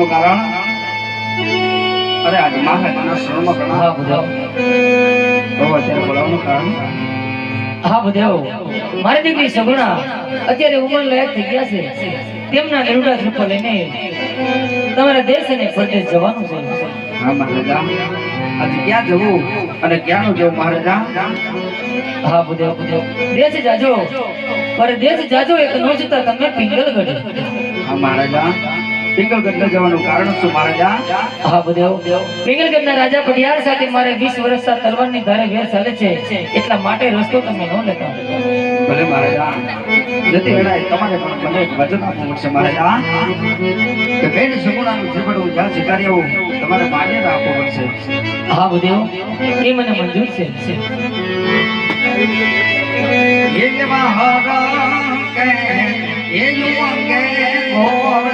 બોલાવવાનું કારણ અરે આજે મહારાજના શરણમાં ઘણા હા બુદેવ તો અત્યારે બોલાવવાનું કારણ હા બુદેવ મારી દીકરી સગુણા અત્યારે ઉંમર લાયક થઈ ગયા છે તેમના ગરુડા રૂપો લઈને તમારા દેશ અને પરદેશ જવાનું છે હા મહારાજા આજે ક્યાં જવું અને ક્યાંનું જવું મહારાજા હા બુદેવ દેશ જાજો પરદેશ જાજો એક નો જતા તમે પિંગલગઢ હા મહારાજા પિંગલગઢ જવાનું કારણ શું મહારાજા હા બુદેવ પિંગલગઢના રાજા પડિયાર સાથે મારે 20 વર્ષથી તલવારની ધારે વેર ચાલે છે એટલા માટે રસ્તો તમે ન લેતા ભલે મહારાજા જતી વેળાએ તમારે પણ મને એક વચન આપવું પડશે મહારાજા કે બેન સગુણાનું જીવડું જ્યાં સ્વીકાર્યું તમારે માન્ય રાખવું પડશે હા બુદેવ એ મને મંજૂર છે ये महाराज के ये युवा के मोर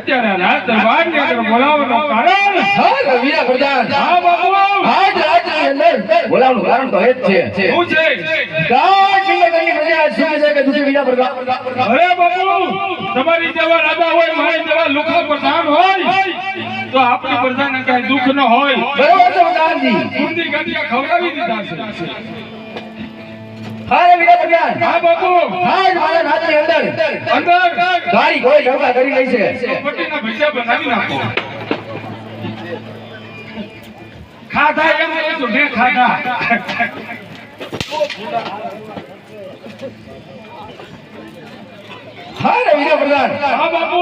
અત્યારે રાજ દરબારની અંદર બોલાવવાનું કારણ હા વીરા પ્રધાન હા બાપુ આજ રાજની અંદર બોલાવવાનું કારણ તો એ જ છે શું છે કાળ સિંહની પ્રજા સુખી છે કે દુખી વીરા પ્રધાન અરે બાપુ તમારી જેવા રાજા હોય મારી જેવા લુખા પ્રધાન હોય તો આપણી પ્રજાને કઈ દુઃખ ન હોય બરોબર છે પ્રધાનજી ગુંદી ગાંઠિયા ખવડાવી દીધા છે હા રે વીરા પ્રધાન હા બાપુ આજ મારા રાજની અંદર અંદર ગાડી કોઈ નૌકા કરી રહી છે પટ્ટીના ભજીયા બનાવી નાખો ખાધા એમ નહીં તો મેં ખાધા હા રે વીરા પ્રધાન હા બાપુ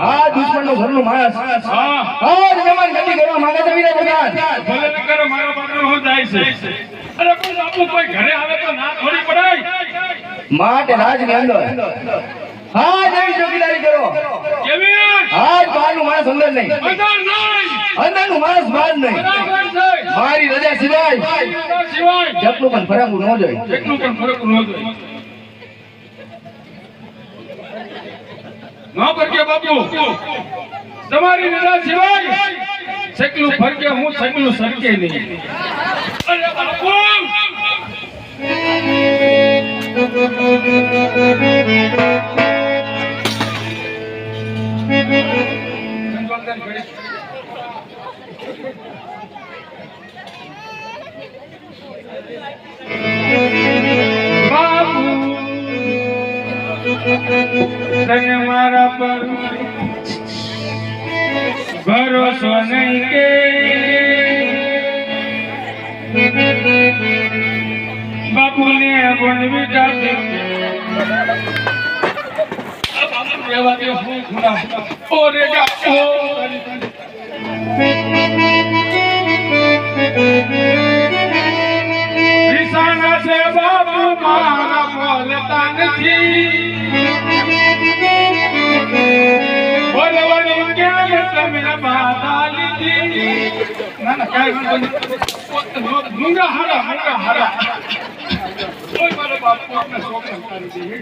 આ દુશ્મનનું ઘરનું માણસ હા આજ જમાન ગતિ કરવા માંગે છે વીરા પ્રધાન ભલે ન કરે મારો બાપુ હું જાય છે અરે પણ બાપુ કોઈ ઘરે આવે તો ના થોડી પડાય માટે રાજની અંદર આજ એવી ચોકીદારી કરો કેવી આજ બહારનું માણસ અંદર નહીં અંદર નહીં અંદરનું માણસ બહાર નહીં બરાબર છે મારી રજા સિવાય એના સિવાય જેટલું પણ ફરકવું ન જોઈએ એટલું પણ ફરક ન જોઈએ ન ફરકે બાપુ તમારી રજા સિવાય સકલું ફરકે હું સકલું સરકે નહીં અરે બાપુ બાપુ તને મારા પર ભરોસો નહીં કે બાપુને બનવી જાતે બાપુ રહેવા દે હું ગુના ઓ રે જા વિસાના છે બાપુ મારા બોલતા નથી બોલવાની કેમ તમે બાધા લીધી ના ના કાઈ વાંધો નહીં મુંગા હારા કોઈ મારો બાપુ આપણે શોખ કરી દઈએ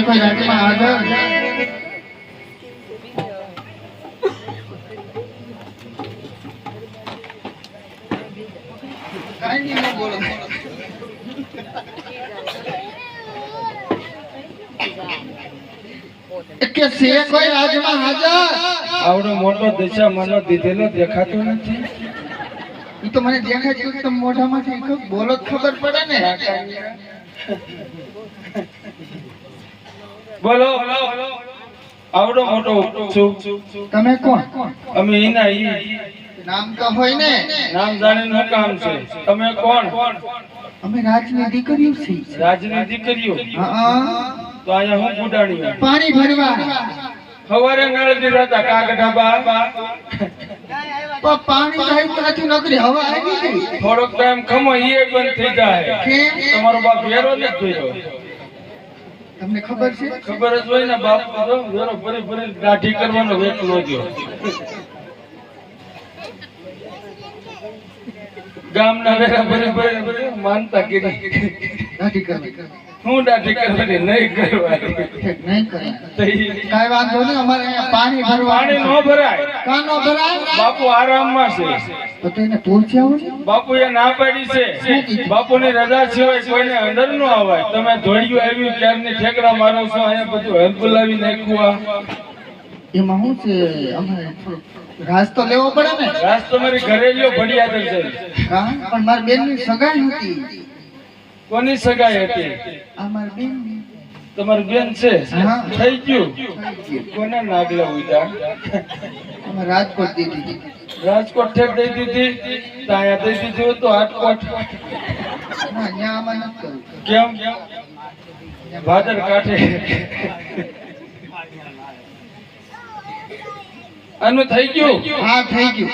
કોઈ રાજ્યમાં હાજર? કાંઈ નહીં, ન બોલો. કે છે કોઈ રાજ્યમાં હાજર? આવડો મોટો દશા માનો દીધેલો દેખાતો નથી. ઈ તો મને દેખાય છે તો મોઢામાંથી બોલો જ ખબર પડે ને. બોલો આવડો મોટો છું. તમે કોણ? અમે ઈના ઈ. નામ તો હોય ને. નામ જાણીને શું કામ છે? તમે કોણ? અમે રાજની દીકરીઓ છીએ. રાજની દીકરીઓ? હા. તો અહીંયા હું ગુડાણી પાણી ભરવા. સવારે નળ દીધા હતા કાગઢા બા. પણ પાણી આવ્યું નથી, નકરી હવા આવી ગઈ. થોડોક ટાઈમ ખમો ઈ બંધ થઈ જાય. કેમ? તમારો બાપ વેરો નથી ભર્યો. તમને ખબર છે? ખબર જ હોય ને બાપ તો વેરો ભરી ભરી દાઢી કરવાનો વેકલો ગયો. ગામના વેરા ભરી ભરી માનતા કરી. દાઢી કરવી. હું દાઢી કરવાની નહીં કરવાની. નહીં કરે. તો ઈ કાંઈ વાંધો નહીં, અમારે અહીંયા પાણી ભરવા. પાણી ન ભરાય. કાં ન ભરાય? બાપુ આરામમાં છે. તો તેને પૂછ્યા આવો ને. બાપુ એ ના પાડી છે. બાપુની રજા સિવાય કોઈને અંદર ન આવાય. તમે ધોળિયું આવ્યું ક્યારની ઠેકડા મારો છો, અહીંયા બધું હલ બોલાવી નાખ્યું. એમાં શું છે? અમારે રાસ તો લેવો પડે ને. રાસ તો મારી ઘરે લ્યો ભડિયાદર છે. હા, પણ મારી બેનની સગાઈ હતી. કોની સગાઈ હતી? આ મારી બેનની. તમારી બેન છે? હા. થઈ ગયું. કોના નાગલા ઉડ્યા? અમે રાજકોટ દીધી. રાજકોટ ઠેક દઈ દીધી. તો અહીંયા દઈ દીધી હોય તો આટકોટ. ના, ત્યાં આમાં નથી કરવું. કેમ? ભાદર કાંઠે. આનું થઈ ગયું? હા, થઈ ગયું.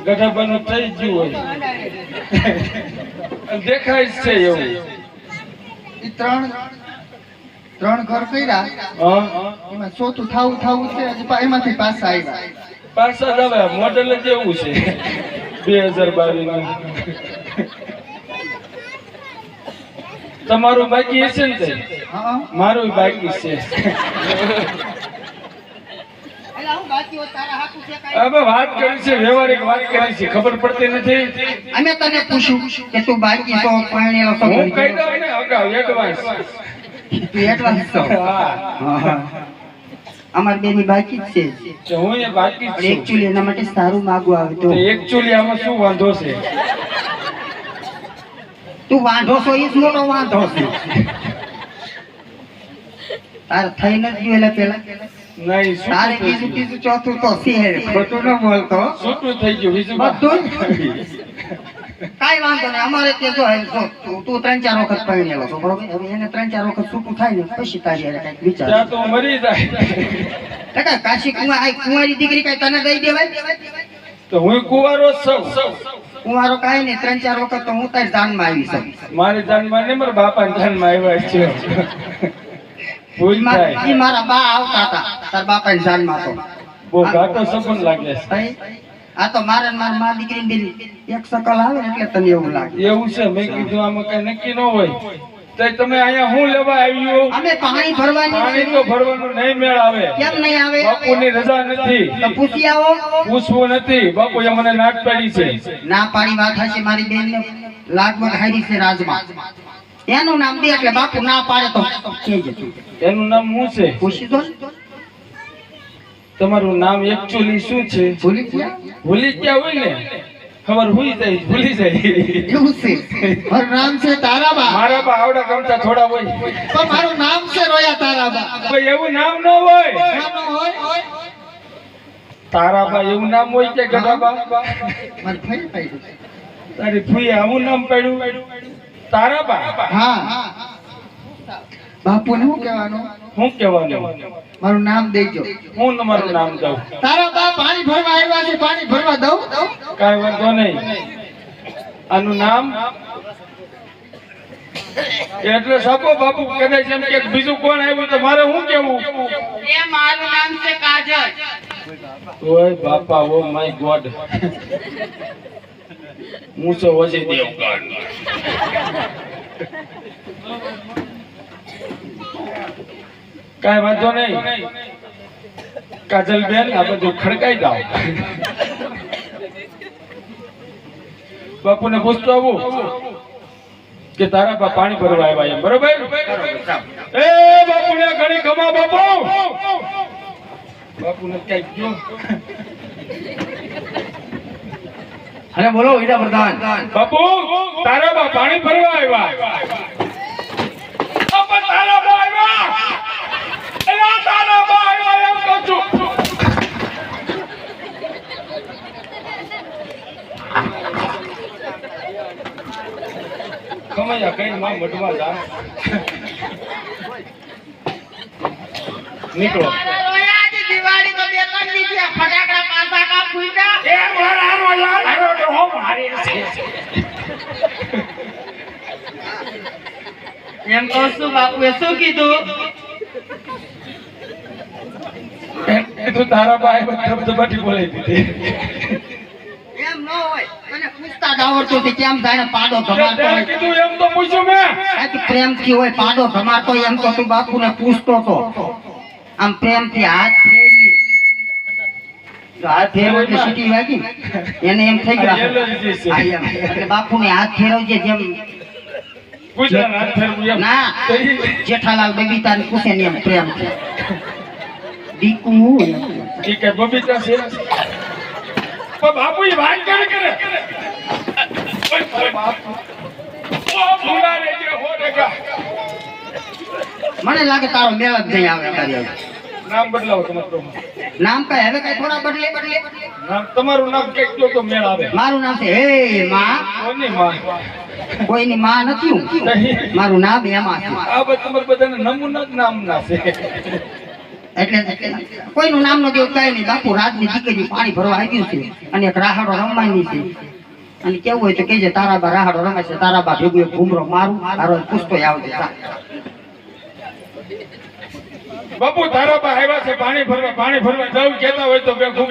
ગઢાબાનું થઈ ગયું હોય. દેખાય જ છે એવું. ઈ ત્રણ ઘર કર્યા. હા. એમાં ચોથું થાવું છે. હજી એમાંથી પાછા આવ્યા. પાછા જ આવે. મોડેલ જ એવું છે 2022 નું. તમારું બાકી હશે ને? તે હા. મારું બાકી છે. હવે વાત કરી છે, વ્યવહારિક વાત કરી છે, ખબર પડતી નથી. અમે તને પૂછ્યું કે તું બાકી છો, પરણેલો છો? હું કહી દઉં ને અગાઉ એડવાન્સ. તું એડવાન્સ છો? હા. હા. અમાર બેની બાકી જ છે. તો હું એ બાકી જ પણ છું. એકચ્યુઅલી એના માટે સારું માગવું આવે તો. તો એકચ્યુઅલી આમાં શું વાંધો છે? તું વાંધો છો એ જ મોટો વાંધો છે. તારે થઈ નથી ગયું એટલે પેલા નહીં, તારે છૂટું થઈ બીજું ગયું. ત્રીજું ચોથું તો છે, ખોટું ન બોલતો. છૂટું થઈ ગયું બીજું બધું કાંઈ વાંધો નહીં. અમારે તે જો તું 3-4 વખત પરણેલો છો, બરોબર? હવે એને 3-4 વખત છૂટું થાય ને પછી તારી હારે કાંઈક વિચાર. ત્યાં તો મરી જાય. કાકા કાશી કુંવારી દીકરી કાંઈ તને દઈ દેવાય? તો હું કુંવારો જ છું. કુંવારો કાંઈ નહીં, 3-4 વખત તો હું તારી જાનમાં આવી છું. મારી જાનમાં ને મારા બાપાની જાનમાં આવ્યા છે. ભૂલ થાય. ઈ મારા બા આવતા હતા તાર બાપાની જાનમાં તો. બહુ ઘાટો સંબંધ લાગે છે. ભાઈ, આ તો મારે ને મારી મા દીકરી બેની એક શકલ આવે ને એટલે તને એવું લાગે. એવું છે? મેં કીધું આમાં કઈ નક્કી ન હોય. તો તમે અહીંયા હું લેવા આવ્યો? અમે પાણી ભરવાની પાણી છે. તો ભરવાનું નહીં મેળ આવે. કેમ નહીં આવે? બાપુની રજા નથી. તો પૂછી આવો. પૂછવું નથી. બાપુએ મને નાટ પાડી છે. ના પાડી વાત હશે. મારી બેન ને લાગવગ હારી છે રાજમાં. એનું નામ દે એટલે બાપુ ના પાડે તો કહેજે તું. એનું નામ શું છે? પૂછી દો ને. તમારું નામ એકચ્યુઅલી શું છે? ભૂલી ગયા? ભૂલી ગયા હોય ને, ખબર હોય જાય, ભૂલી જાય. એવું છે. મારું નામ છે તારાબા. મારા બા આવડા ગમતા થોડા હોય. પણ મારું નામ છે રોયા તારાબા. કોઈ એવું નામ ન હોય. નામ હોય? તારાબા એવું નામ હોય કે ગઢાબા? મારી ફઈ પાડ્યું. તારી ફૂઈએ આવું નામ પાડ્યું? તારાબા? હા. બાપુને શું કહેવાનું? શું કહેવાનું? મારું નામ દેજો. હું તમારું નામ દઉં. તારાબા પાણી ભરવા આવ્યા છે, પાણી ભરવા દઉં? કાંઈ વાંધો નહીં. આનું નામ એટલે સપો બાપુ કદાચ એમ કે બીજું કોણ આવ્યું તો મારે શું કેવું? એ મારું નામ છે કાજલ. ઓય બાપા, ઓ માય ગોડ. હું તો વજે દેવગણ. કાંઈ વાંધો નહીં કાજલ બેન આ બધું ખડકાઈ જાઓ બાપુને પૂછતો આવું કે તારા બા પાણી ભરવા આવ્યા એમ બરોબર એ બાપુને ઘણી ખમા બાપુ બાપુને કઈ ગયો અને બોલો ઈડા પ્રધાન બાપુ તારા બા પાણી ભરવા આવ્યા બાપા તારા બા આવ્યા એલા તારા બા આવ્યા એમ કહું છું ખમૈયા કઈ માં મઢવા જા નીકળો રોયાજી દિવાળી તો બે ત્રણ દી થયા ફટાકડા પાસા કા ફૂટ્યા એ મારા રોયા લારો તો હો મારી એમ કહું છું બાપુએ શું કીધું એ તો તારા બાએ ધબધબાટી બોલાવી દીધી એમ ન હોય મને પૂછતા જ આવડતું હતું કેમ જાણે પાડો ધમાડતો તે હોય કીધું એમ તો પૂછ્યું મેં આ પ્રેમથી હોય પાડો ધમાડતો હોય એમ તો તું બાપુને પૂછતો તો આમ પ્રેમથી હાથ ફેરવી જો હાથ ફેરવો એટલે સીટી વાગી ને, એને એમ થઈ ગયું એલર્જી છે. હા, એમ. એટલે બાપુને હાથ ફેરવજે જેમ પૂછ્યા હાથ ફેરવું એમ ના તો ઈ જેઠાલાલ બબીતાને પૂછે ને એમ પ્રેમથી દીકુ એમ. ઈ કે બબીતા છે પણ બાપુ ઈ વાત કરે કરે ઓય મારે બાપુ ઓ ભૂલા રે જે હો રેગા મને લાગે તારો મેળ જ નહીં આવે તારી હવે. નામ બદલાવો તમારું નામ કઈ હવે કઈ થોડા બદલે નામ તમારું નામ કઈક જો તો મેળ આવે મારું નામ છે હે માં કોની માં કોઈની માં નથી હું મારું નામ એમાં છે આ બધા તમારા બધાના નમૂના જ નામના છે એટલે કોઈનું નામ નો દેવ કઈ નહીં બાપુ રાજની દીકરી પાણી ભરવા આવ્યું છે અને એક રાહાડો રમવાની છે અને કેવું હોય તો કહેજે તારાબા રાહાડો રમે છે તારાબા ભેગું એક ઘૂમરો મારું તારો પૂછતો આવજે બાપુ તારા બા આવ્યા છે પાણી ભરવા જાવ કેતા હોય તો બેઠું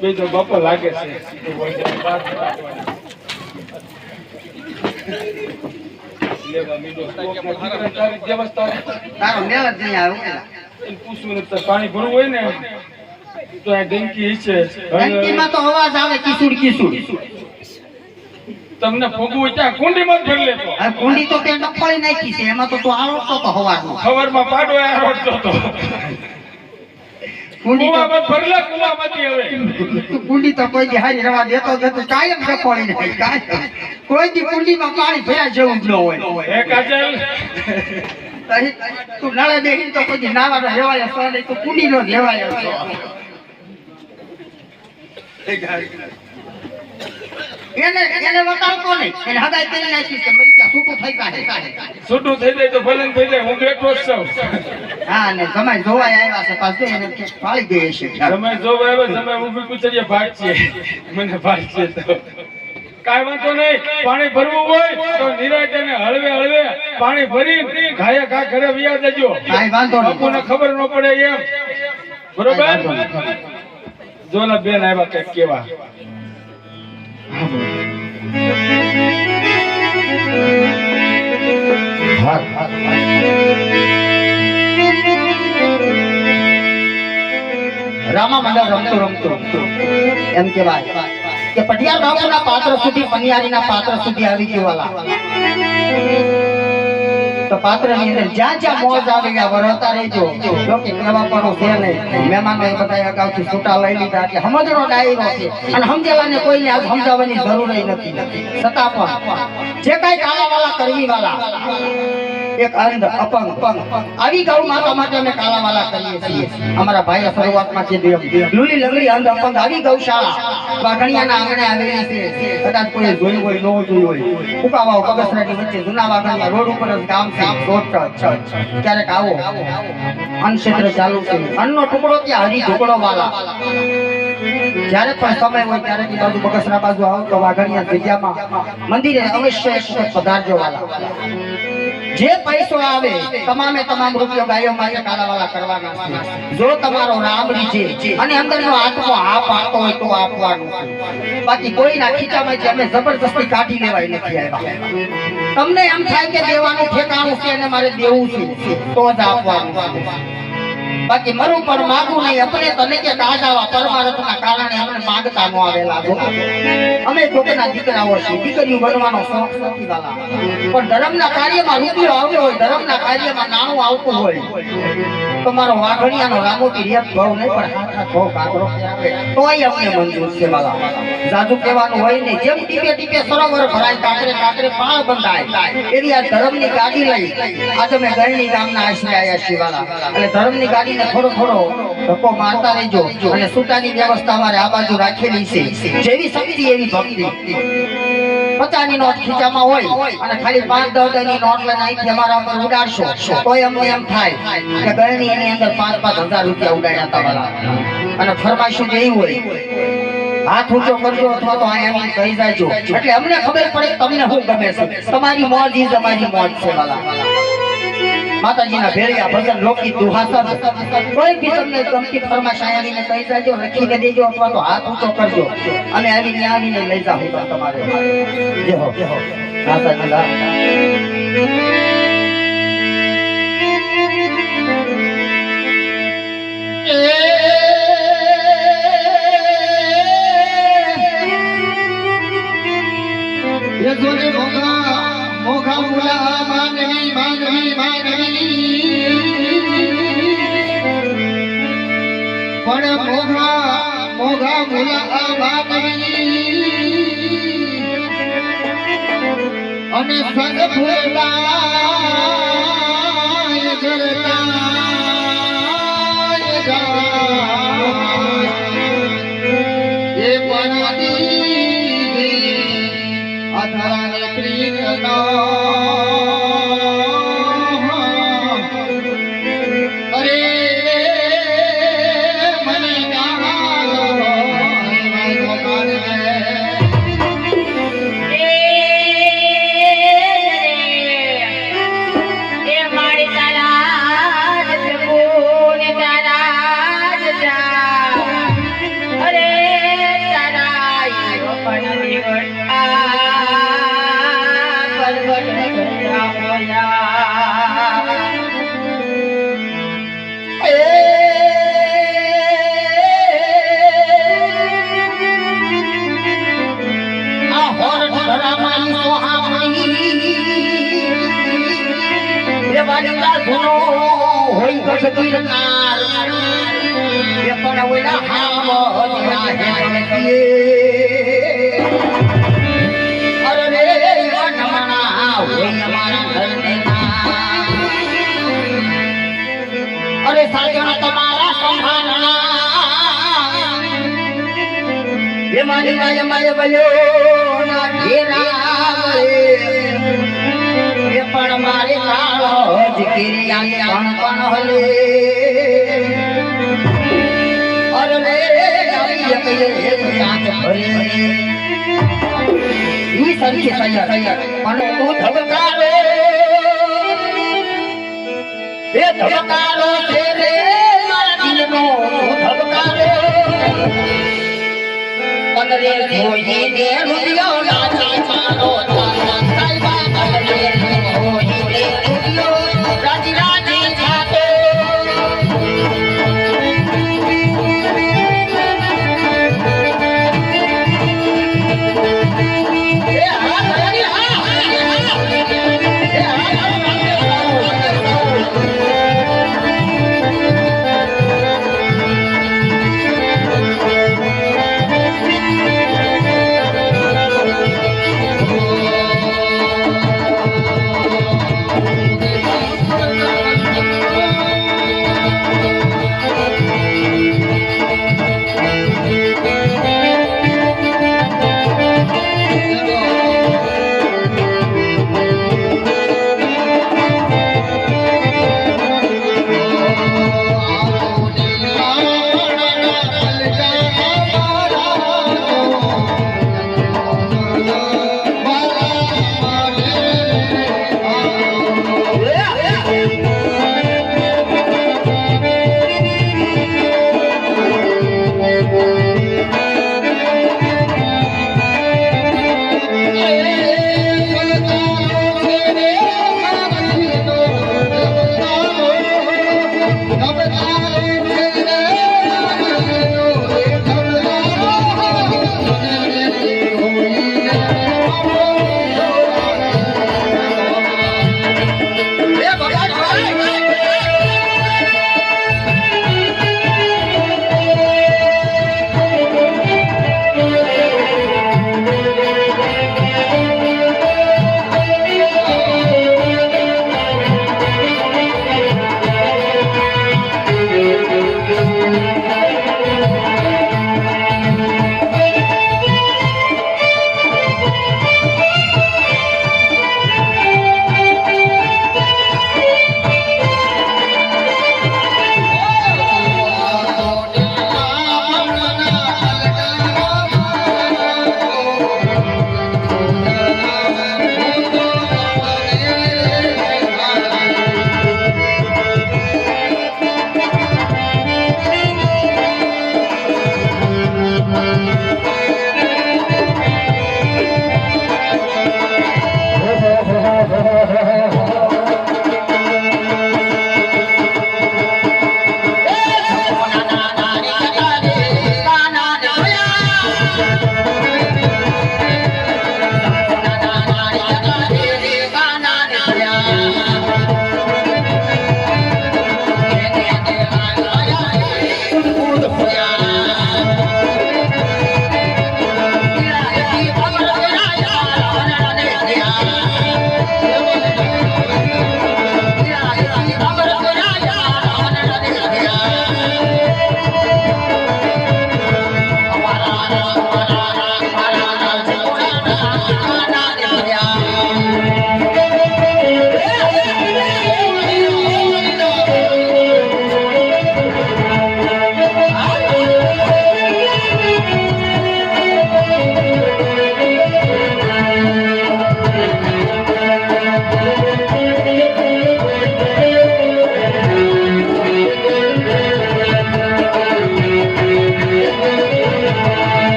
બે તો બાપો લાગે છે લેવા મીડો તારી વ્યવસ્થા તારો મેળ જ નહીં આવે એને પૂછવું નથી પાણી ભરવું હોય ને તો આ ડંકી છે ઘંટીમાં તો અવાજ આવે કિસુડ કિસુડ તમને ભોગવું ત્યાં કુંડીમાં જ ભરી લેતો આ કુંડી તો તે ડફળી નાખી છે એમાં તો તું આરોટતો તો હવારનો ખબરમાં પાડો આરોટતો હતો કુંડી તો કુવામાં ભરલા કુવામાંથી હવે કુંડી તો કોઈ દી હારી રવા દેતો કાયમ ડફળી નાખી કાયમ કોઈ દી કુંડીમાં પાણી ભર્યા જેવું જ ન હોય હે કાજલ તું નળે બેહીને તો કોઈ દી નાવાનો રેવાય છો નહીં તું કુંડીનો જ રેવાય છો એને વતાવતો નહીં એને હદાય કરી નાખી કે મરી જા છૂટું થઈ જાય છૂટું થઈ જાય તો ભલે ને થઈ જાય હું બેઠો જ છું હા ને તમે જોવાય આવ્યા છે પાછું એને ફાળી ગઈ હશે તમે જો આવે તમે ઊભી પૂછડીએ ભાગ છે મને ભાગ છે તો કાઈ વાંધો નહીં પાણી ભરવું હોય તો નિરાંતે ને હળવે હળવે પાણી ભરી ઘાયા ઘા ઘરે વ્યા જજો કાઈ વાંધો નહીં. બાપુને ખબર ન પડે એમ બરોબર જોલા બેન આવ્યા કઈક કેવા રામા મંડળ રમતું એમ કેવાય કે પટિયાર બાપુના પાત્ર સુધી પનિયારીના પાત્ર સુધી આવી ગયેલા તો પાત્ર ની અંદર જ્યાં જ્યાં મોજ આવી ગયા વરતા રહેજો જો કે કહેવા પણ છે નહીં મહેમાનો એ બધા અગાઉથી છૂટા લઈ લીધા એટલે સમજણો ડાયરો છે અને સમજેલાને કોઈને આજ સમજાવવાની જરૂર નથી છતાં પણ જે કાંઈ કાલાવાલા કરવી વાલા એક અંધ અપંગ આવી ગૌ માતા માટે અમે કાલાવાલા કરીએ છીએ અમારા ભાઈએ શરૂઆતમાં કીધું એમ લૂલી લંગડી અંધ અપંગ આવી ગૌશાળા વાઘણિયાના આંગણે આવેલી છે કદાચ કોઈ જોયું હોય ન જોયું હોય ઉકાવાઓ બગસરાની વચ્ચે જૂના વાઘણિયા રોડ ઉપર જ ગામ છે ક્યારેક આવો અન્નક્ષેત્ર ચાલુ છે અન્નનો ટુકડો ત્યાં હરી ઢુકડો વાલા જ્યારે પણ સમય હોય ત્યારે ની બાજુ બગસરા બાજુ આવો તો વાઘણિયા જગ્યામાં મંદિરે અવશ્ય એક વખત પધારજો વાલા જે પૈસો આવે તમામે તમામ રૂપિયો ગાયો માટે કાલાવાલા કરવાના છે. જો તમારો રામડી છે અને અંદરનો આત્મો હા પાડતો હોય તો આપવાનું છે. બાકી કોઈના ખીચામાંથી અમે જબરદસ્તી કાઢી લેવાય નથી આવ્યા. તમને એમ થાય કે દેવાનું ઠેકાણું છે અને મારે દેવું છે તો જ આપવાનું છે. બાકી મરું પણ માગું નહીં. આપણે તને કે કાઢાવા પરમાર્થના કારણે આપણે માંગતા ન આવેલા છો. અમે કોકના દીકરાઓ છીએ, દીકરીઓ બનવાનો શોખ નથી વાલા. પણ ધર્મના કાર્યમાં રૂપિયો આવ્યો હોય, ધર્મના કાર્યમાં નાણું આવતું હોય તો મારો વાઘણિયાનો રામોથી રેત ભાવ નહીં પણ હાથા ભાવ કાગરો આવે તોય અમને મંજૂર છે વાલા. જાદુ કહેવાનું હોય નહીં. જેમ ટીપે ટીપે સરોવર ભરાય, કાંકરે કાંકરે પાળ બંધાય, એવી આ ધર્મની ગાડી લઈ આજે અમે ગરણી ગામના આશરે આવ્યા છીએ વાલા. એટલે ધર્મની ગાડીને થોડો થોડો ધક્કો મારતા રહેજો. અને સૂટાની વ્યવસ્થા અમારે આ બાજુ રાખેલી છે. જેવી શક્તિ એવી ભક્તિ. 50 ની નોટ ખીચામાં હોય અને ખાલી 5-10 ની નોટ લઈને અહીંથી અમારા ઉપર ઉડાડશો તોય અમને એમ થાય કે ગરણી એની અંદર 5-5 હજાર રૂપિયા ઉડાડ્યા હતા વાલા. અને ફરમાઈશું જેવી હોય હાથ ઊંચો કરજો અથવા તો અહીંયા કહી જાજો. એટલે અમને ખબર પડે તમને શું ગમે છે. તમારી મોજ ઈ જ અમારી મોજ છે વાલા. માતાજીના ભેળિયા ભજન લોકગીત દુહાસન કોઈ બી તમને ગમતી ફરમાશ આવીને કહી જાજો, લખીને દેજો અથવા તો હાથ ઊંચો કરજો અને આવીને આવીને લઈ જાઓ તમારે. જય હો માતાજીના. ये जोने मोगा मोगा मुला मानवी मानवी मानवी पण मोगा मोगा मुला मानवी અને સંગ ભૂલતા જરતા એ પરાદી અધરાને પ્રીતનો અરે મને ગાલો અરે સાજણા તમારા સંભાળના એ મારી માય માય બલ્યો ના ઘેરા એ પણ મારે કાળો જ કિરિયા પણ હલે અરે રે આવી કઈ એક ચાંદ ભરી ઈ સરખી સૈયા પણ તું ધબકારો એ ધબકારો છે રે મારા દિલનો ધબકારો કનરે જોઈ દે રૂપિયો નાચે મારો સાઈબા કનરે જોઈ દે રૂપિયો રાજી રાજી જાતો એ હા હરી હા એ હા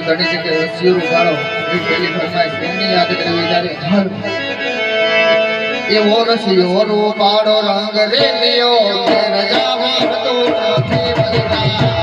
ઘણી જગ્યાએ શિવ ઉગાડો એ પેલી ફરમાઈશ એમની યાદ કરવી ત્યારે એવો રસી ઓરો પાડો રંગ રેલિયો કે રજાવા હતો નથી બલતા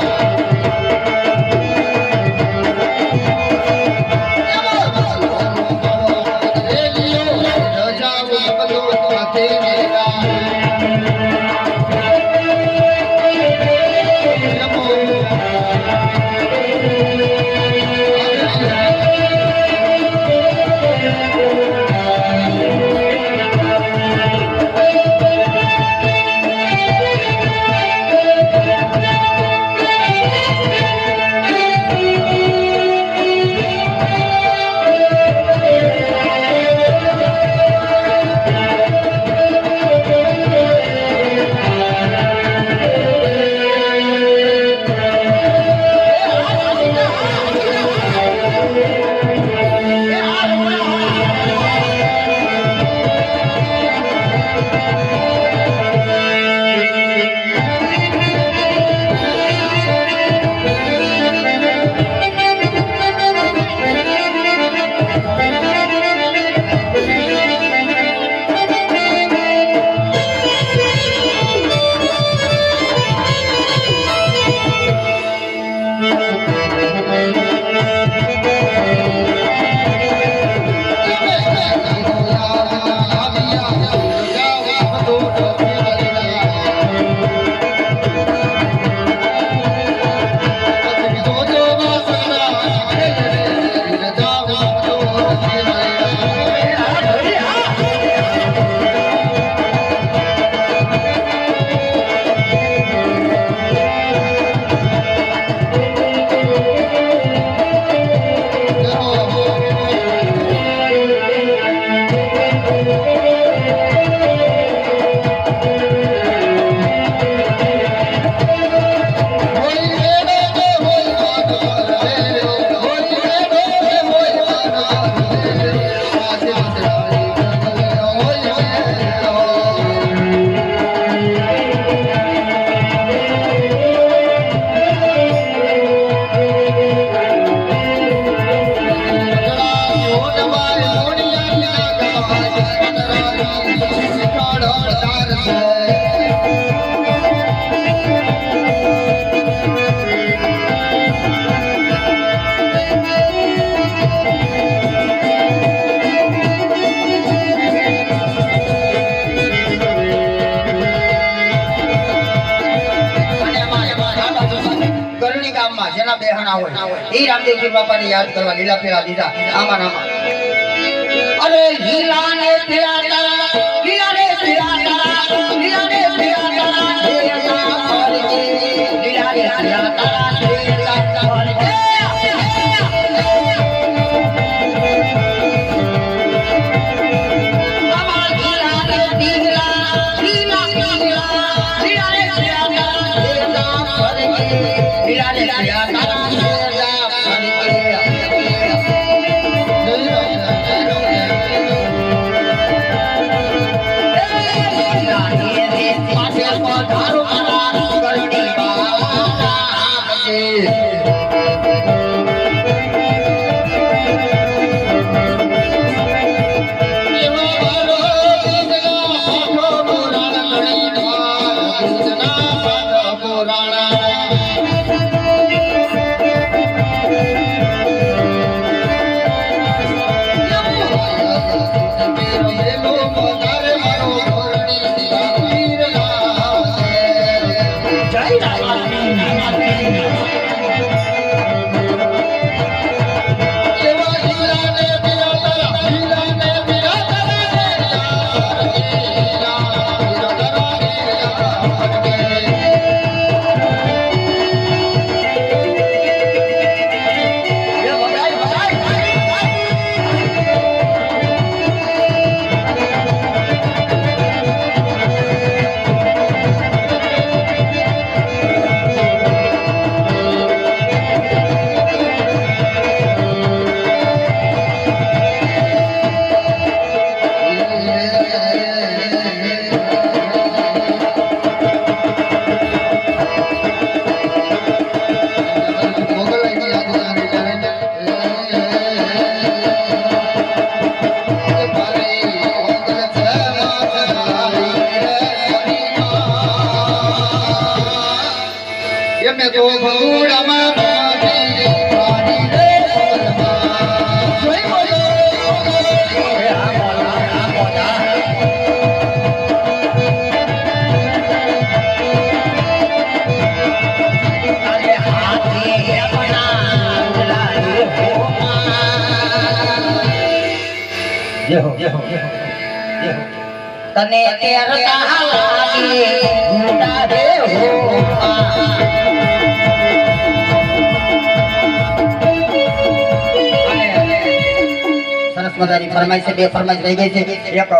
જેના બેહણા હોય ઈ રામદેવજી બાપાને યાદ કરવા લીલા ફેરા દીધા આમાં અરે લીલા ને ફેરા તારા લીલા ને ફેરા તારા લીલા ને ફેરા તારા લીલા ને ફેરા તારા લીલા તને તેર લાગે મોટા રે હો સરસ મજાની ફરમાઈશ છે, બે ફરમાઈશ રહી ગઈ છે. એક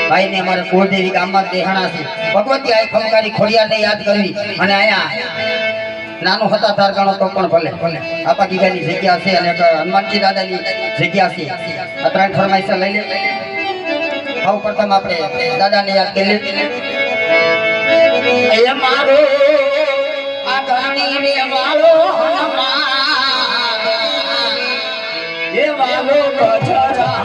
ભાઈ ને અમારે કુળદેવી ગામમાં દેહાણા છે, ભગવતી આઈ ખમકારી ખોડિયારને યાદ કરવી. અને અહીંયા નાનું હતા તાર ગણો તો પણ ભલે આપા ગીગાની જગ્યા છે અને હનુમાનજી દાદાની જગ્યા છે. આ ત્રણ ફરમાઈશ લઈ લે. સૌ પ્રથમ આપણે દાદાને યાદ કરી લે. એ મારો આ ઘરની રે વાળો હનુમાન એ વાળો ગજરા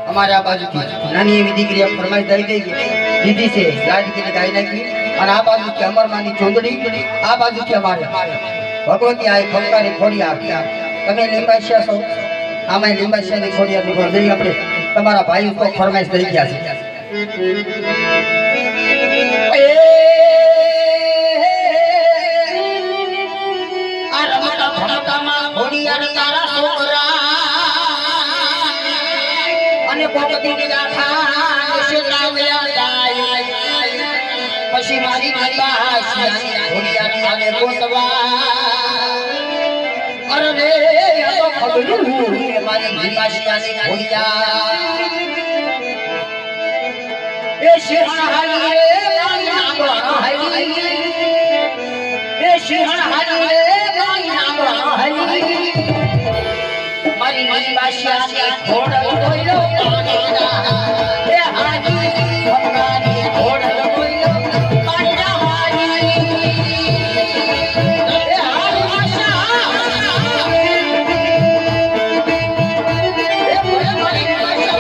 અમારે આ બાજુથી નાની એવી દીકરી ફરમાઈશ દઈ દીધી છે, લાડકીને ગાઈ નાખી. અને આ બાજુથી અમરમાની ચૂંદડી, આ બાજુથી અમારે ભગવતી આઈ ખમકારી ખોડિયાર. તમે લીંબાશિયા છો, આમાં લીંબાશિયાની ખોડિયારની પણ દઈ આપણે તમારા ભાઈ ઉપર ફરમાઈશ દઈ ગયા છે. આ રમતા ભમતામાં ખોડિયાર તારા છોકરા અને પોપટીની ગાથા શેતાવ્યા જાય. પછી મારી બાશિયાની ખોડિયાની આવે ગોતવા. અરે રે આ તો ખબરું મારી બાશિયાની ખોડિયાર એ શેહાલી રે નાગવા હાલી એ શેહાલી રે નાગવા હાલી મારી બાશિયાની ખોડ કોઈલો પાણીના એ હાજી ભગવાની ખોડ કોઈલો પાણીના હાજી એ હાજી બાશા એ મારી બાશા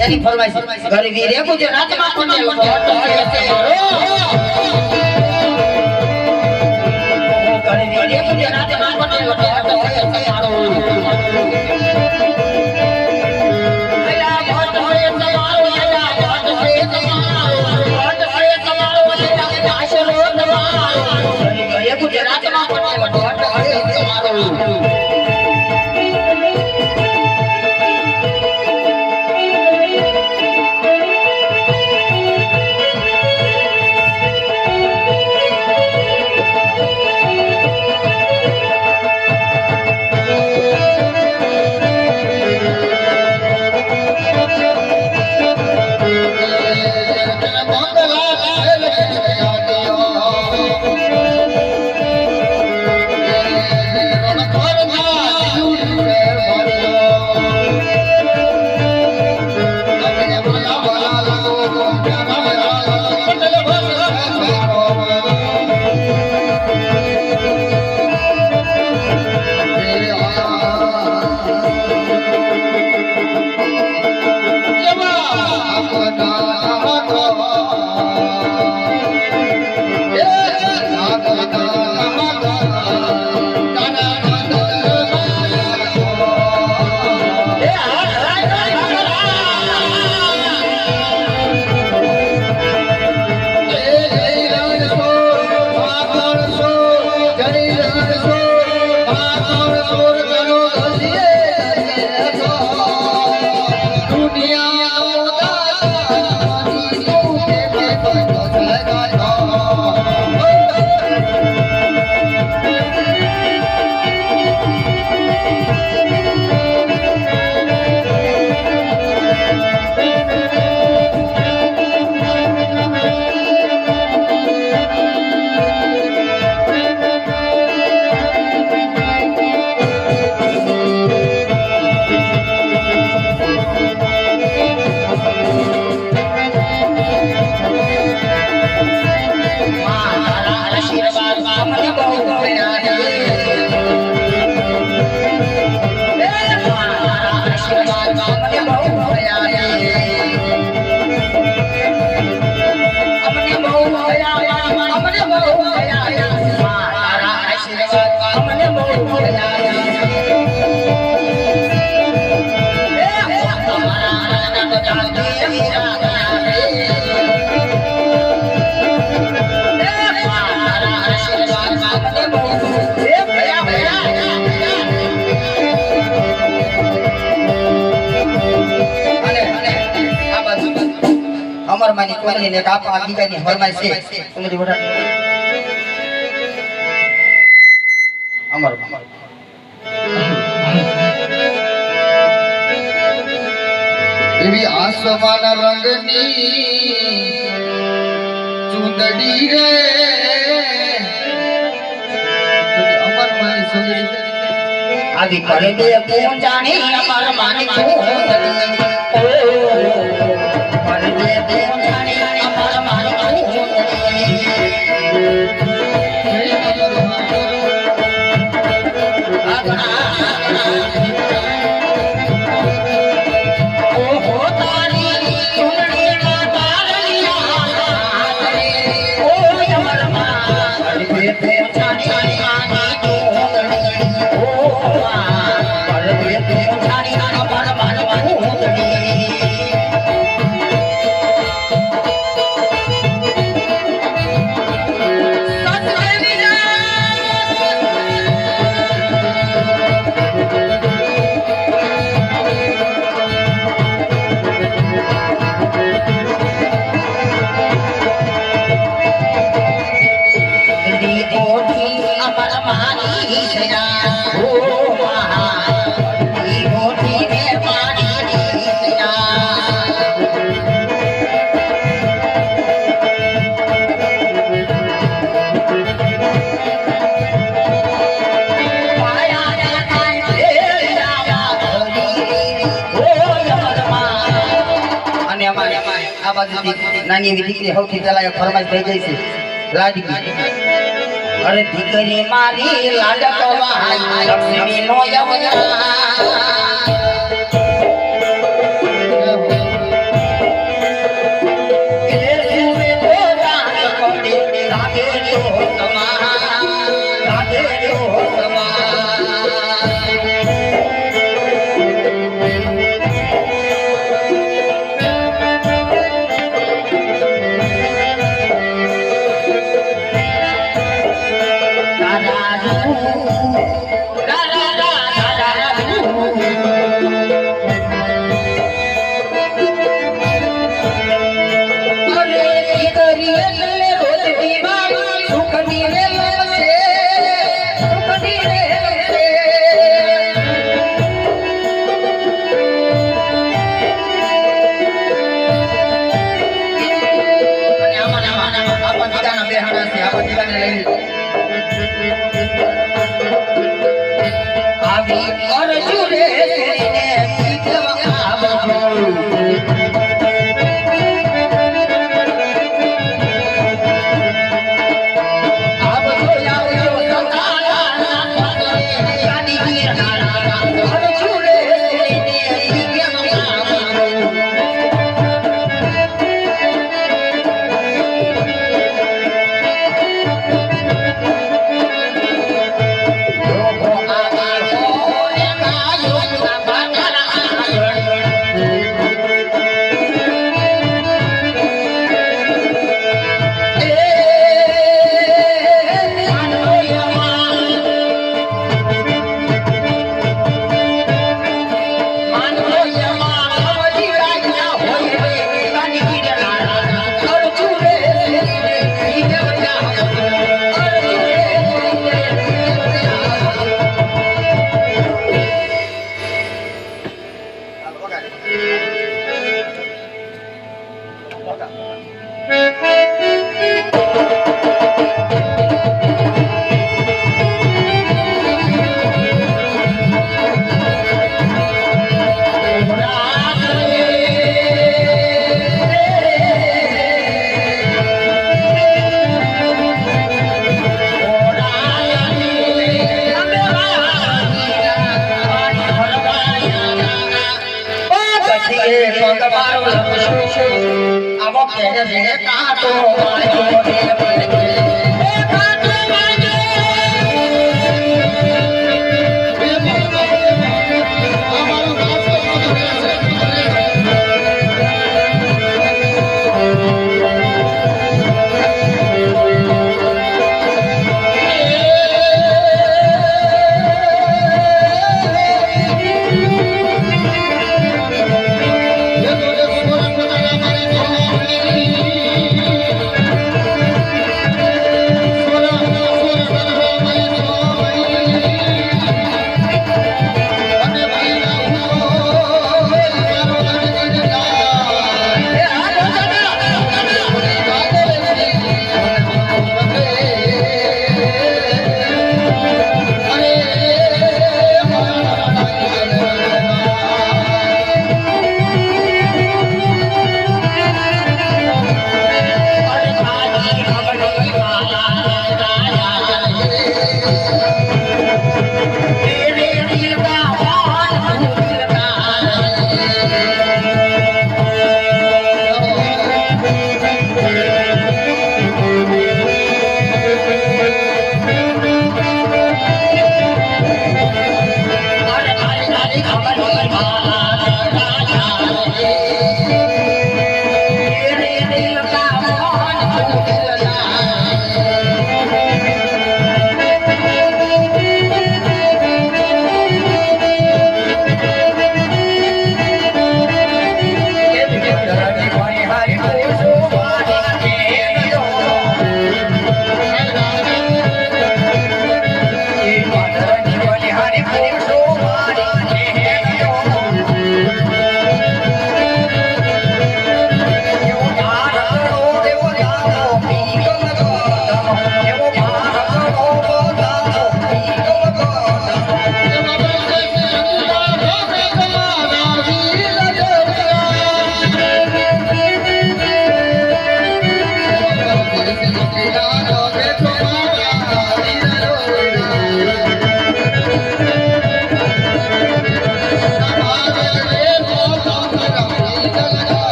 એની ફરમાઈશ ઘરે વીરે ગુજરાતમાં બનેલો ઘોટો છે ઘરે વીરે ગુજરાતમાં બનેલો ઘોટો છે મારો અલા ઘોટો છે તમારો અલા ઘોટો છે તમારો ઘોટો છે તમારો અલા આશરો તમારો ઘરે વીરે ગુજરાતમાં બનેલો ઘોટો છે તમારો અમર માની કોઈને ને કાપા આગીની ફરમાઈશ છે તમારી વડા અમર એવી આસમાન રંગની ચૂંદડી રે અમર મારી સુંદરી આદિ કરે દે પૂંજાણી અમાર માની ચૂંદડી ઓ કરે દે પૂંજાણી અમાર માની ચૂંદડી ઓહો તારી ચૂંદડી માં તારલિયા ઓ અમાર માં કરે દે પૂંજાણી માની ચૂંદડી ઓ કરે દે પૂંજાણી અમાર માની ચૂંદડી નાની એવી દીકરી સૌથી પહેલા એક ફરમાઈશ થઈ ગઈ છે લાડકી અરે દીકરી મારી લાડકવા લક્ષ્મી નો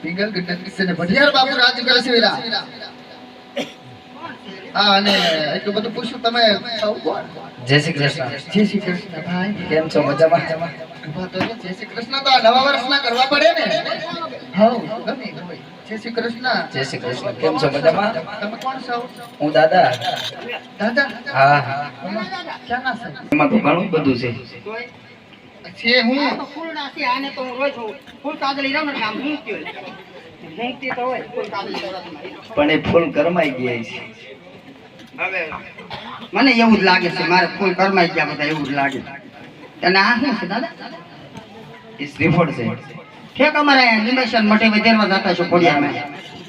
પિંગલ ગઢ કિસ્સે ભટિયાર બાપુ રાજ કરે છે વીરા. હા અને એટલું બધું પૂછ્યું તમે સૌ કોણ? જય શ્રી કૃષ્ણ. જય શ્રી કૃષ્ણ ભાઈ. કેમ છો? મજામાં? ઉભા તો રહો. જય શ્રી કૃષ્ણ તો આ નવા વર્ષના કરવા પડે ને. હા ગમે ગમે. જય શ્રી કૃષ્ણ. જય શ્રી કૃષ્ણ. કેમ છો? મજામાં? તમે કોણ છો? હું દાદા. દાદા? હા. ક્યાં ના છો? એમાં તો ઘણું બધું છે. છે હું આ તો ફૂલડા છે, આને તો હું રોજ ફૂલ કાદળી રમણ કામ હું કયો મૂકતી તો હોય ફૂલ કાદળી રમણ. પણ એ ફૂલ કરમાઈ ગયા છે. હવે મને એવું જ લાગે છે મારે ફૂલ કરમાઈ ગયા બધા એવું જ લાગે. અને આ શું છે દાદા? એ શ્રીફળ છે. ઠેક અમારે અહીંયા નિમેશન મઠે વધેરવા જતા છો ખોડિયામાં.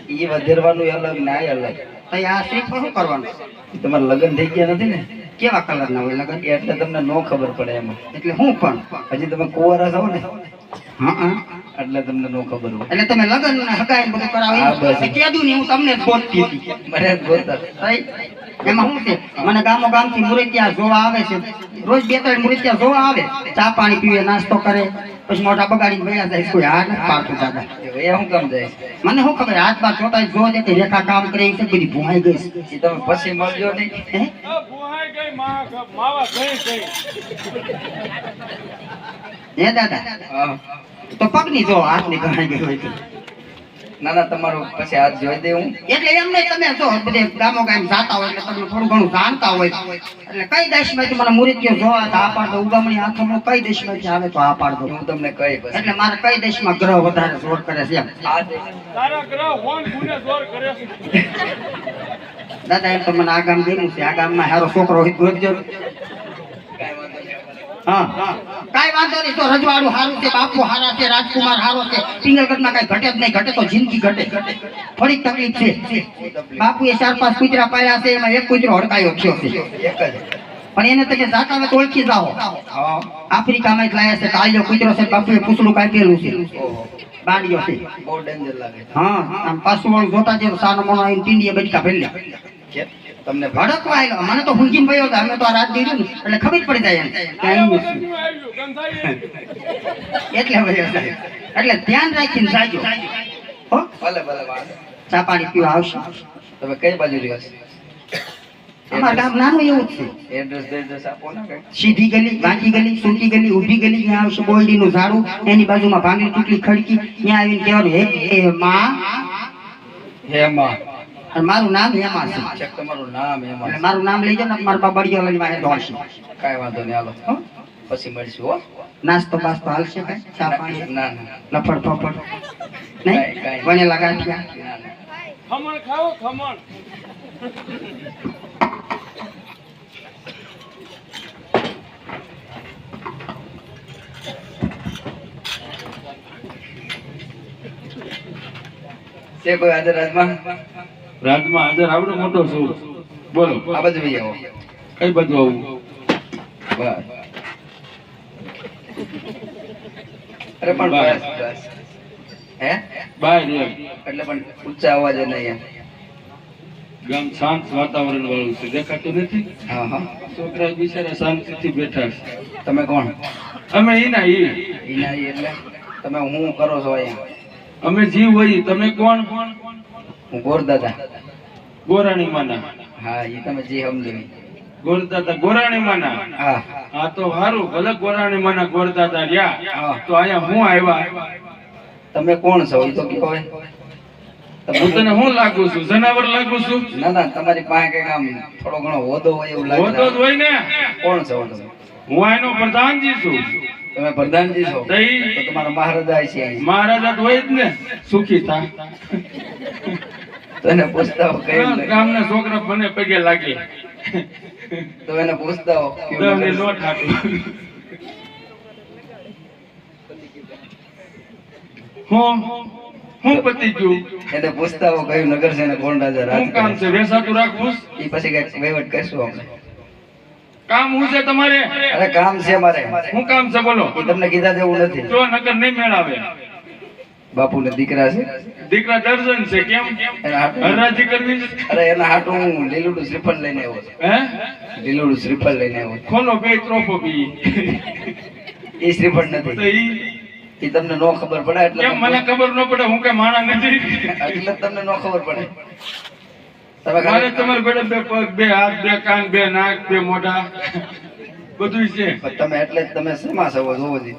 એ વધેરવાનું અલગ ને આ અલગ. તો આ શ્રીફળ શું કરવાનું? તમારે લગ્ન થઈ ગયા નથી ને કેવા કલરના હોય લગન? એટલે તમને નો ખબર પડે એમાં. એટલે હું પણ હજી તમે કુંવારા છો ને હા એટલે તમને નો ખબર હોય. એટલે તમે લગન ને હગાઈ બધું કરાવો હા, બસ. કીધું ને હું તમને જ બોલતી હતી. મને જ બોલતા. right? એમાં શું છે મને ગામો ગામથી મુરતિયા જોવા આવે છે, રોજ 2-3 મુરતિયા જોવા આવે, ચા પાણી પીવે, નાસ્તો કરે, પછી મોઢા બગાડીને વયા જાય. કોઈ હાથ નથી પાડતું દાદા. એ શું કામ જાય? મને શું ખબર હાથ બાર જોતા જો છે કે રેખા કામ કરે છે બધી ભૂહાઈ ગઈ છે. એ તમે પછી મળજો નહીં. હે? ભુવાઈ ગઈ માવા ગઈ હે દાદા? હા. તો પગની જો હાથની ભૂહાઈ ગઈ હોય તો. ના ના તમારું પછી હાથ જોઈ દે હું. એટલે એમ નહીં તમે જો બધે ગામો ગામ જાતા હોય એટલે તમને થોડું ઘણું જાણતા હોય એટલે કઈ દેશમાંથી મને મુરતિયો જોવા તો આ પાડ દો, ઉગામણી આંખમાં કઈ દેશમાંથી આવે તો આ પાડ દો. હું તમને કહી પછી. એટલે મારે કઈ દેશમાં ગ્રહ વધારે જોર કરે છે એમ. આ દે. તારા ગ્રહ હોન ગુને જોર કરે છે. દાદા એમ તો મને આ ગામ ગયું છે, આ ગામમાં હારો છોકરો હોય તો ગોતજો. હા કાઈ વાંધો નહીં. તો રજવાડું હારું છે, બાપુ હારા છે, રાજકુમાર હારો છે, પિંગલગઢમાં કઈ ઘટે જ નહીં. ઘટે તો જિંદગી ઘટે. થોડીક તકલીફ છે. બાપુએ 4-5 કૂતરા પાળ્યા છે, એમાં એક કૂતરો હડકાયો થયો છે. એક જ. પણ એને તમે જાતા હોય તો ઓળખી જાઓ. હા. આફ્રિકામાં જ લાયા છે, કાળિયો કૂતરો છે, બાપુએ પૂછડું કાપેલું છે, ઓહો. બાંડિયો છે. બહુ ડેન્જર લાગે છે. હા આમ પાછું વાળું જોતા જે સાનો મોનો આવીને ટીંડીએ બચકા ભેલ્યા. કેમ? તમને ભડકવા આવેલો. મને તો હુંજીને ભયો હતો. અમે તો આ રાત દીધું ને એટલે ખબર પડી જાય એમ કે અહીં છે. આવ્યું ગંધાઈ એટલે ભયો સાહેબ. એટલે ધ્યાન રાખીને જાજો. હો ભલે ભલે વાંધો. ચા પાણી પીવા આવશે. તમે કઈ બાજુ રહ્યો છો? અમારું ગામ નાનું એવું જ છે. એડ્રેસ એડ્રેસ આપો ને કઈ. સીધી ગલી, વાંકી ગલી, સૂકી ગલી, ઊભી ગલી, ત્યાં આવશે બોલડીનું ઝાડું, એની બાજુમાં ભાંગલી તૂટલી ખડકી, ત્યાં આવીને કહેવાનું હે માં. હેમા. અને મારું નામ હેમા છે. ચેક તમારું નામ હેમા. એટલે મારું નામ લઈ જાઓ ને મારા બાબડિયો લઈને વાંહે દોડશે. કાંઈ વાંધો નહીં હાલો. હો? પછી મળશું હો. નાસ્તો બાસ્તો હાલશે કાંઈ? ચા પાણી, ના ના લફડ ફફડ કાંઈ. નહીં? વણેલા ગાંઠિયા. ના ના. ખમણ ખાઓ ખમણ. છે કોઈ હાજર રાજમાં? રાજમાં હાજર આવડો મોટો છું. બોલો આ બાજુ ભાઈ આવો. કઈ બધું આવું? બસ. અરે પણ બસ બસ. હે બહાર એમ એટલે પણ ઊંચા અવાજે નહીં એમ. ગામ શાંત વાતાવરણ વાળું છે, દેખાતું નથી. હા હા. છોકરા બિચારા શાંતિથી બેઠા છે. તમે કોણ? અમે ઈના ઈ. ઈના ઈ એટલે તમે હું કરો છો અહીંયા? અમે જીવ હોય. તમે કોણ? હું ગોરદાદા. ગોરાણી માના. હા એ તમે જે સમજો ઈ. ગોરદાદા ગોરાણી માના. હા હા તો સારું, ભલે ગોરાણી માના ગોરદાદા રહ્યા. હા. તો અહીંયા હું આવ્યા. તમે કોણ છો એ તો કહો હવે. હું તને હું લાગુ છું? જનાવર લાગુ છું? ના ના તમારી પાસે કઈક આમ થોડો ઘણો હોદો હોય એવું લાગે. હોતો જ હોય ને. કોણ છો તમે? હું આનો પ્રધાનજી છું. તમે પ્રધાનજી છો? તો ઈ તો તમારા મહારાજા છે અહીં. મહારાજા તો હોય જ ને. સુખી થા. તો એને પૂછતા હો કઈ નહીં. ગામના છોકરા મને પગે લાગે. તો એને પૂછતા હો તમને નો ઠાકું. હું પતિ ગયું. એને પૂછતા હો કયું નગર છે ને કોણ રાજા રાજ શું કામ કરે છે? વેસાતું રાખવું? એ પછી કઈક વહીવટ કરશું આપણે. કામ હું છે તમારે? અરે કામ છે મારે. શું કામ છે બોલો? એ તમને કીધા જેવું નથી. જો નકર નહીં મેળાવે. બાપુ ને દીકરા છે દીકરા દર્શન છે. કેમ એના હાટું હરાજી કરવી છે? અરે એના હાટું હું લીલુડું શ્રીફળ લઈને આવ્યો છું. હે લીલુડું શ્રીફળ લઈને આવ્યો છું. ખોલો બે ત્રોફો બી. એ શ્રીફળ તો નથી. ઈ એ તમને નો ખબર પડે એટલે કેમ મને ખબર ન પડે? હું કઈ માણા નથી. એટલે તમને નો ખબર પડે. તમે મારે ખાલી તમારે બેટા બે પગ, બે હાથ, બે કાન, બે નાક, બે મોઢા બધું છે. તમે એટલે જ તમે શેમાં છો જોવો જી.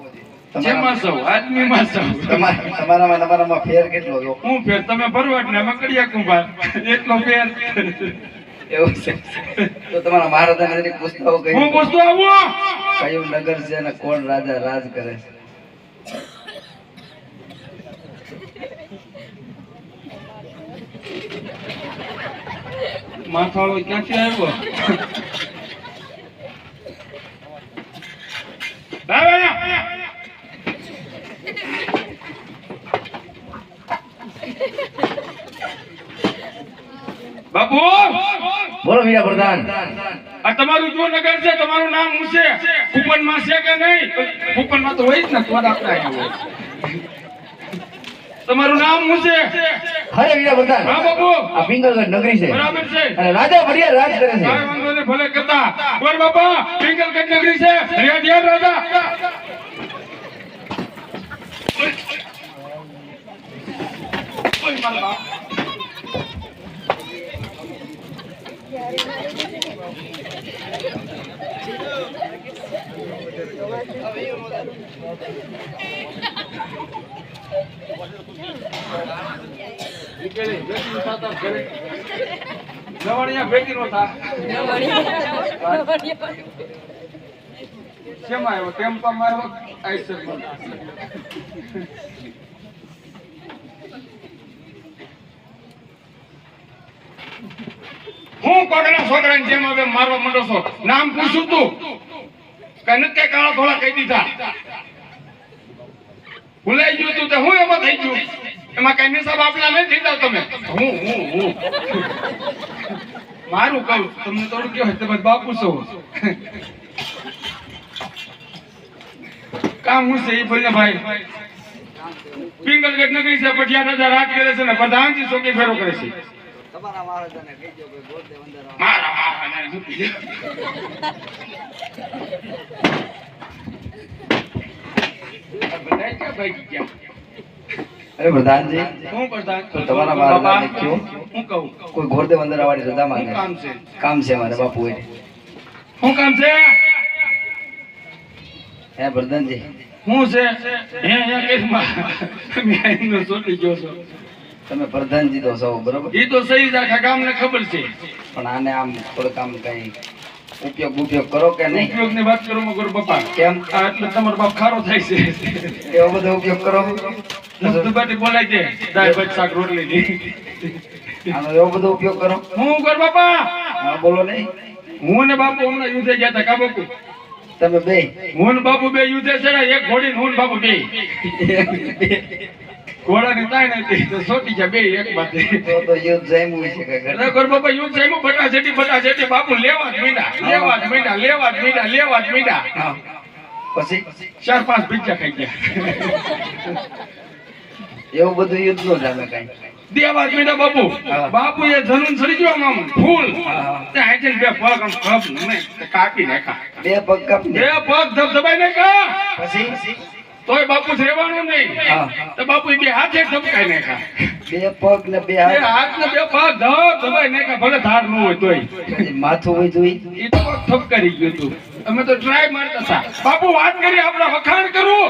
જેમાં સૌ આદમીમાં સૌ. તમારામાં ફેર કેટલો જો હું ફેર? તમે ભરવાડ ને અમે કડિયા કુંભાર. એટલો ફેર. એવું છે. તો તમારા મહારાજાને જરીક પૂછતા હો હું કયું પૂછતો આવો. કયું નગર છે અને કોણ રાજા રાજ કરે છે. માથાળો ક્યાંથી આવ્યો? લાવ અહીંયા. બાપુ બોલો વીરા પ્રધાન. આ તમારું જો નગર છે, તમારું નામ શું છે? કુપનમાં છે કે નહીં? કુપનમાં તો હોય જ ને. તો આપણે અહીંયા હોય. તમારું નામ શું છે? અરે વીરા પ્રધાન હા બાપુ આ પિંગલગઢ નગરી છે બરાબર છે. અને રાજા બઢિયા રાજ કરે છે. કાંઈ વાંધો નહીં, ભલે કરતા. બોલ બાપા, પિંગલગઢ નગરી છે. રિયાદિયા રાજા. ઓય મારા બાપ. નવાણિયા ભેગી નો થા. શેમાં આવ્યો? ટેમ્પા મારવો? આઈસરમાં. હું કોકના છોકરાને જેમ હવે મારવા માંડો છો? નામ પૂછું તું કઈ નથી? કાળા ધોળા કહી દીધા. ભૂલાઈ ગયું તું તે હું એમાં થઈ ગયું? એમાં કઈ નિશાબ આપલા નહીં થઈ જાવ તમે. હું મારું કહું તમને થોડું કેવું તમે બાપુ છો. કામ હું છે એ બોલને ભાઈ. પિંગલગઢ નગરી છે, પટિયા રાજા રાજ કરે છે ને પ્રધાનજી ચોકી ફેરો કરે છે. તમારા મહારાજાને કહેજો કે ગોરદે વંદરા. મારા મહારાજાને મૂકી દે. બધાય ક્યાં ભાગી ગયા? અરે પ્રધાનજી હું પ્રધાન તો તમારા મહારાજાને કયો હું કહું કોઈ ગોરદે વંદરા વાળી રજા શું માંગે કામ છે? કામ છે મારે બાપુ એ. શું કામ છે? હે પ્રધાનજી હું છે હે કેસમાં તમે આઈનો છોડી ગયો છો. તમે પ્રધાનજી તો છો બરોબર, ઈ તો સહી જ આખા ગામને ખબર છે. પણ આને આમ થોડુંક આમ કઈ ઉપયોગ કરો કે નહીં? ઉપયોગની વાત કરો મગર બાપા. કેમ આ એટલે તમારો બાપ ખારો થાય છે. એવો બધો ઉપયોગ કરો? મુસ્તુબાટી બોલાય છે દાળ ભાત શાક રોટલી ની. આનો એવો બધો ઉપયોગ કરો? હું કર બાપા? હા બોલો નહીં. હું ને બાપુ હમણાં યુદ્ધે ગયા હતા. કા બાપુ? તમે બે હું ને બાપુ બે યુદ્ધે ચડ્યા. એક ઘોડી ને હું ને બાપુ બે. ઘોડાની તાણ હતી તો સોટી ગયા બે એક બાજુ તો યુદ્ધ જામ્યું છે કે ઘર અરે ગોર બાપા યુદ્ધ સાહેબ બટાજેટી બાપુ લેવા જ મીંડા હા પછી 4-5 પિઝા ખાઈ ગયા એવું બધું યુદ્ધ નો જામે કાંઈ દેવા જ મીંડા બાપુ હા. બાપુ એ ધનુન સરી ગયો આમ ફૂલ હા. તે આઈથી બે પગ આમ ખપ નહીં તે કાપી નાખ્યા બે પગ કાપી બે પગ ધબધબાઈ નાખ્યા પછી તોય બાપુ રહેવાનું નહીં હા. તો બાપુ બે હાથે ધબકાઈ નાખ્યા બે પગ ને બે બે હાથ હાથ ને બે પગ ધબધબાઈ નાખ્યા ભલે ધાર ન હોય તોય પછી માથું હોય જોઈ એ તો ઠપકારી ગયું હતું અમે તો ટ્રાય મારતા હતા બાપુ વાત કરી આપણા વખાણ કરું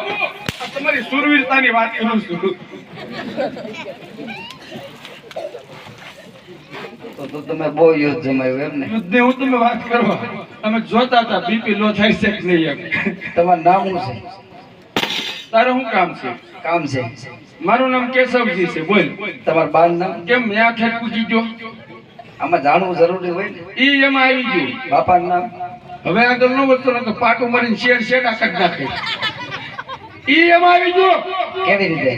આ તમારી સુરવીરતાની વાત કરું છું તો તમે બહુ યુદ્ધ જમાયું એમ ને યુદ્ધની હું તમે વાત કરો અમે જોતા હતા બીપી લો થાય છે કે નહીં એમ તમારું નામ શું છે તારે શું કામ છે કામ છે મારું નામ કેશવજી છે બોલ તમારું બાર નામ કેમ ન્યા ખેત પૂછી ગયો આમાં જાણવું જરૂરી હોય ને ઈ એમાં આવી ગયું બાપાનું નામ હવે આગળ નો વધતો નતો પાટું મારીને શેડા કરી નાખે ઈ એમાં આવી ગયો કેવી રીતે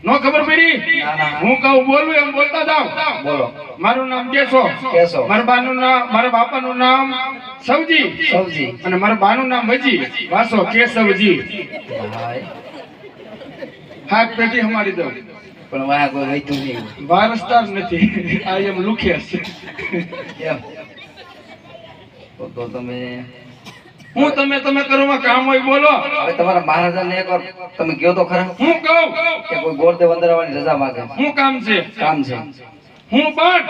નો ખબર પડી ના, ના. હું કહું બોલું એમ બોલતા જાવ બોલો મારું નામ કેશો કેશો. મારા બાનું નામ મારા બાપાનું નામ સવજી સૌજી અને મારા બાનું નામ વજી વાસો કેશવજી હા હાથ પેટી અમારી દો પણ વાહ કોઈ વૈતું નહીં વારસદાર નથી આ એમ લુખ્યા છે એમ તો તમે હું તમે કરવામાં કામ હોય બોલો હવે તમારા મહારાજાને એકવાર તમે કહો તો ખરા હું કહું કે કોઈ ગોરદેવ અંદરવાની રજા માંગે હું કામ છે કામ છે હું પણ